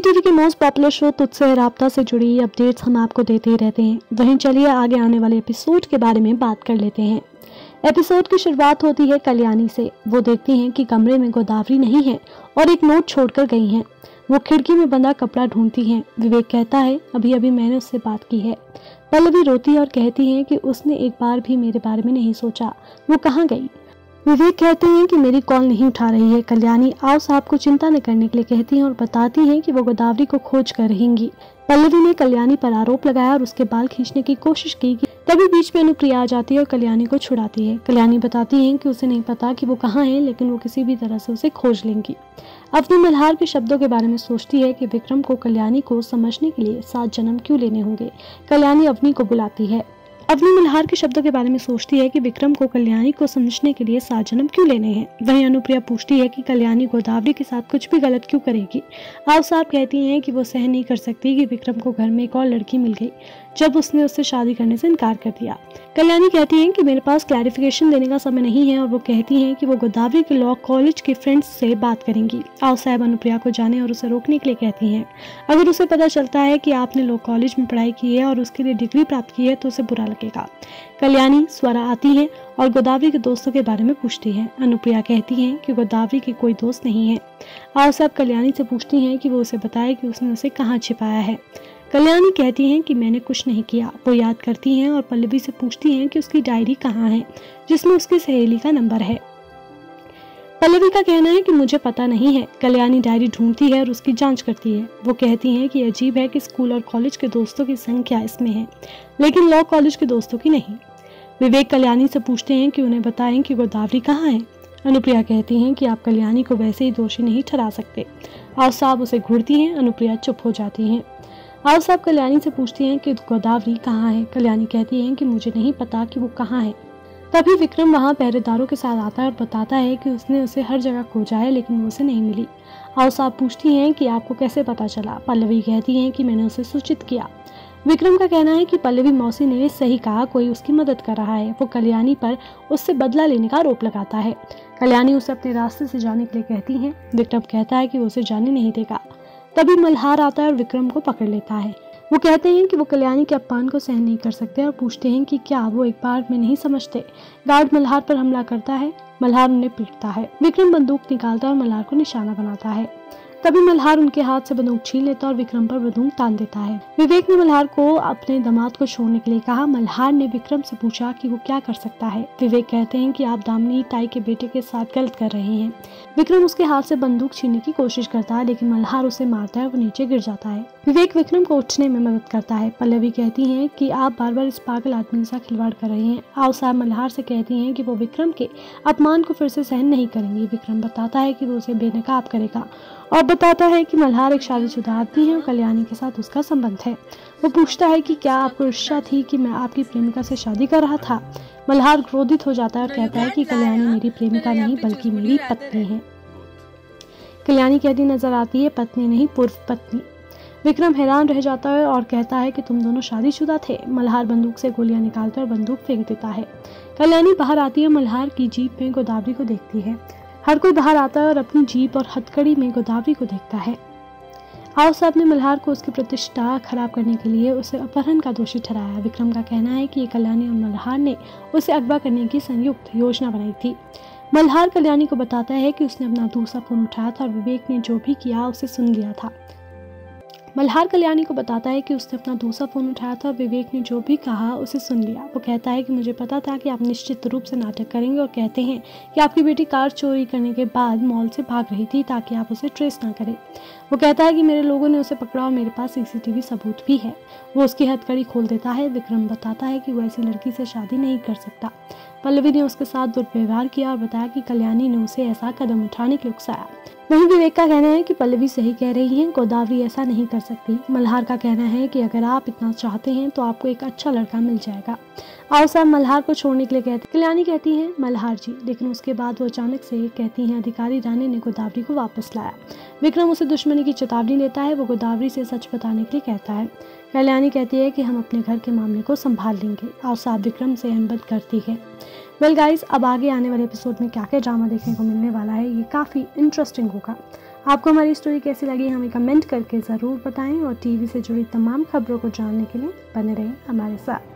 TV के most popular show तुझसे है राब्ता से जुड़ी अपडेट्स हम आपको देते ही रहते हैं। वहीं चलिए आगे आने वाले एपिसोड के बारे में बात कर लेते हैं। एपिसोड की शुरुआत होती है कल्याणी से। वो देखती हैं कि कमरे में गोदावरी नहीं है और एक नोट छोड़कर गई हैं। वो खिड़की में बंधा कपड़ा ढूंढती हैं। विवेक कहता है अभी अभी मैंने उससे बात की है। पल्लवी रोती है और कहती है कि उसने एक बार भी मेरे बारे में नहीं सोचा, वो कहाँ गई। विवेक कहते हैं कि मेरी कॉल नहीं उठा रही है। कल्याणी आओ साहब को चिंता न करने के लिए कहती हैं और बताती हैं कि वो गोदावरी को खोज कर रहेंगी। पल्लवी ने कल्याणी पर आरोप लगाया और उसके बाल खींचने की कोशिश की। तभी बीच में अनुप्रिया आ जाती है और कल्याणी को छुड़ाती है। कल्याणी बताती है कि उसे नहीं पता कि वो कहाँ है, लेकिन वो किसी भी तरह से उसे खोज लेंगी। अवनी मल्हार के शब्दों के बारे में सोचती है कि विक्रम को कल्याणी को समझने के लिए 7 जन्म क्यों लेने होंगे। कल्याणी अवनी को बुलाती है। अवनी मल्हार के शब्दों के बारे में सोचती है कि विक्रम को कल्याणी को समझने के लिए 7 जन्म क्यों लेने हैं। वहीं अनुप्रिया पूछती है कि कल्याणी गोदावरी के साथ कुछ भी गलत क्यों करेगी। आप साहब कहती हैं कि वो सहन नहीं कर सकती कि विक्रम को घर में एक और लड़की मिल गई जब उसने उससे शादी करने से इनकार कर दिया। कल्याणी कहती हैं कि मेरे पास क्लैरिफिकेशन देने का समय नहीं है और वो कहती हैं कि वो गोदावरी के लॉ कॉलेज के फ्रेंड्स से बात करेंगी। आओ साहब अनुप्रिया को जाने और उसे रोकने के लिए कहती हैं। अगर उसे पता चलता है कि आपने लॉ कॉलेज में पढ़ाई की है और उसके लिए डिग्री प्राप्त की है तो उसे बुरा लगेगा। कल्याणी स्वरा आती है और गोदावरी के दोस्तों के बारे में पूछती है। अनुप्रिया कहती हैं कि गोदावरी के कोई दोस्त नहीं है। आओ साहब कल्याणी से पूछती हैं कि वो उसे बताए कि उसने उसे कहाँ छिपाया है। कल्याणी कहती हैं कि मैंने कुछ नहीं किया। वो याद करती हैं और पल्लवी से पूछती हैं कि उसकी डायरी कहाँ है जिसमें उसकी सहेली का नंबर है। पल्लवी का कहना है कि मुझे पता नहीं है। कल्याणी डायरी ढूंढती है और उसकी जांच करती है। वो कहती हैं कि अजीब है कि स्कूल और कॉलेज के दोस्तों की संख्या इसमें है लेकिन लॉ कॉलेज के दोस्तों की नहीं। विवेक कल्याणी से पूछते हैं कि उन्हें बताएं कि गोदावरी कहाँ है। अनुप्रिया कहती हैं कि आप कल्याणी को वैसे ही दोषी नहीं ठहरा सकते। आओ साहब उसे घूरती हैं। अनुप्रिया चुप हो जाती हैं। आओ साहब कल्याणी से पूछती हैं कि गोदावरी कहाँ है। कल्याणी कहती हैं कि मुझे नहीं पता कि वो कहाँ है। तभी विक्रम वहाँ पहरेदारों के साथ आता है और बताता है कि उसने उसे हर जगह खोजा है लेकिन वो उसे नहीं मिली। आओ साहब पूछती हैं कि आपको कैसे पता चला। पल्लवी कहती हैं कि मैंने उसे सूचित किया। विक्रम का कहना है कि पल्लवी मौसी ने सही कहा, कोई उसकी मदद कर रहा है। वो कल्याणी पर उससे बदला लेने का आरोप लगाता है। कल्याणी उसे अपने रास्ते से जाने के लिए कहती है। विक्रम कहता है कि वो उसे जाने नहीं देगा। तभी मल्हार आता है और विक्रम को पकड़ लेता है। वो कहते हैं कि वो कल्याणी के अपमान को सहन नहीं कर सकते और पूछते हैं कि क्या वो एक बार में नहीं समझते। गार्ड मल्हार पर हमला करता है। मल्हार उन्हें पीटता है। विक्रम बंदूक निकालता है और मल्हार को निशाना बनाता है। तभी मल्हार उनके हाथ से बंदूक छीन लेता और विक्रम पर बंदूक तान देता है। विवेक ने मल्हार को अपने दामाद को छोड़ने के लिए कहा। मल्हार ने विक्रम से पूछा कि वो क्या कर सकता है। विवेक कहते हैं कि आप दामिनी ताई के बेटे के साथ गलत कर रहे हैं। विक्रम उसके हाथ से बंदूक छीनने की कोशिश करता है लेकिन मल्हार उसे मारता है और वो नीचे गिर जाता है। विवेक विक्रम को उठने में मदद करता है। पल्लवी कहती हैं कि आप बार बार इस पागल आदमी के साथ खिलवाड़ कर रहे हैं। आओ साहब मल्हार से कहती हैं कि वो विक्रम के अपमान को फिर से सहन नहीं करेंगी। विक्रम बताता है कि वो उसे बेनकाब करेगा और बताता है कि मल्हार एक शादीशुदा आदमी है और कल्याणी के साथ उसका संबंध है। वो पूछता है कि क्या आपको इच्छा थी कि मैं आपकी प्रेमिका से शादी कर रहा था। मल्हार क्रोधित हो जाता है और कहता है कि कल्याणी मेरी प्रेमिका नहीं बल्कि मेरी पत्नी है। कल्याणी कहती नजर आती है पत्नी नहीं पूर्व पत्नी। विक्रम हैरान रह जाता है और कहता है कि तुम दोनों शादीशुदा थे। मल्हार बंदूक से गोलियां निकालता है और बंदूक फेंक देता है। कल्याणी बाहर आती है। मल्हार की जीप में गोदावरी को देखती है। हर कोई बाहर आता है और अपनी जीप और हथकड़ी में गोदावरी को देखता है। आओ साहब ने मल्हार को उसकी प्रतिष्ठा खराब करने के लिए उसे अपहरण का दोषी ठहराया। विक्रम का कहना है कि ये कल्याणी और मल्हार ने उसे अगवा करने की संयुक्त योजना बनाई थी। मल्हार कल्याणी को बताता है कि उसने अपना दूसरा फोन उठाया था और विवेक ने जो भी किया उसे सुन लिया था। मल्हार कल्याणी को बताता है कि उसने अपना दूसरा फोन उठाया था और विवेक ने जो भी कहा उसे सुन लिया। वो कहता है कि मुझे पता था कि आप निश्चित रूप से नाटक करेंगे और कहते हैं कि आपकी बेटी कार चोरी करने के बाद मॉल से भाग रही थी ताकि आप उसे ट्रेस ना करें। वो कहता है कि मेरे लोगों ने उसे पकड़ा और मेरे पास सीसीटीवी सबूत भी है। वो उसकी हथकड़ी खोल देता है। विक्रम बताता है कि वो ऐसी लड़की से शादी नहीं कर सकता। पल्लवी ने उसके साथ दुर्व्यवहार किया और बताया कि कल्याणी ने उसे ऐसा कदम उठाने के लिए उकसाया। वहीं विवेक का कहना है कि पल्लवी सही कह रही है, गोदावरी ऐसा नहीं कर सकती। मल्हार का कहना है कि अगर आप इतना चाहते हैं तो आपको एक अच्छा लड़का मिल जाएगा। आओ साहब मल्हार को छोड़ने के लिए कहते। कल्याणी कहती है मल्हार जी, लेकिन उसके बाद वो अचानक से कहती हैं अधिकारी रानी ने गोदावरी को वापस लाया। विक्रम उसे दुश्मनी की चेतावनी देता है। वो गोदावरी से सच बताने के लिए कहता है। कल्याणी कहती है कि हम अपने घर के मामले को संभाल लेंगे। आओ साहब विक्रम से अनबन करती है। वेल गाइस, अब आगे आने वाले एपिसोड में क्या क्या ड्रामा देखने को मिलने वाला है ये काफ़ी इंटरेस्टिंग होगा। आपको हमारी स्टोरी कैसी लगी हमें कमेंट करके ज़रूर बताएं और टीवी से जुड़ी तमाम खबरों को जानने के लिए बने रहें हमारे साथ।